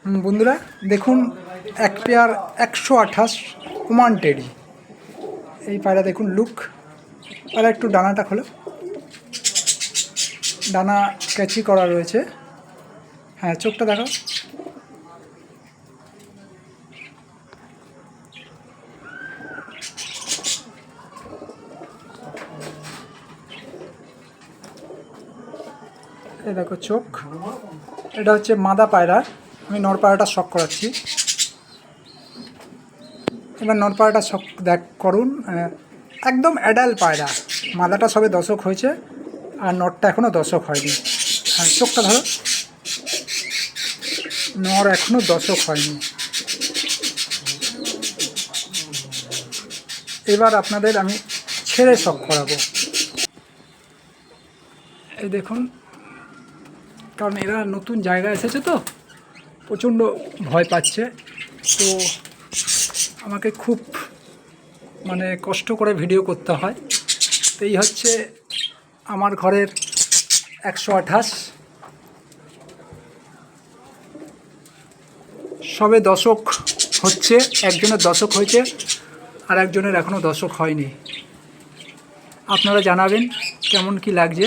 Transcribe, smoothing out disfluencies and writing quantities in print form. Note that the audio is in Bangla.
বন্ধুরা দেখুন এক পেয়ার 128 ওমান টেডি। এই পায়রা দেখুন লুক। আর একটু ডানাটা খোলো, ডানা ক্যাচি করা রয়েছে। হ্যাঁ, চোখটা দেখো। এই দেখো চোখ। এটা হচ্ছে মাদা পায়রা। আমি নর পায়রাটা শক করাচ্ছি। এবার নর পায়রাটা শক করুন। একদম অ্যাডাল্ট পায়রা। মাদাটা সবে দশক হয়েছে আর নরটা এখনও দশক হয়নি। হ্যাঁ, চোখটা ধরো। নর এখনও দশক হয়নি। এবার আপনাদের আমি ছেড়ে শক করাবো। এই দেখুন, কারণ এরা নতুন জায়গায় এসেছে তো প্রচণ্ড ভয় পাচ্ছে, তো আমাকে খুব কষ্ট করে ভিডিও করতে হয়। তো এই হচ্ছে আমার ঘরের 128। সবে দশক হচ্ছে, একজনের দশক হয়েছে আর একজনের এখনও দশক হয়নি। আপনারা জানাবেন কেমন কি লাগছে।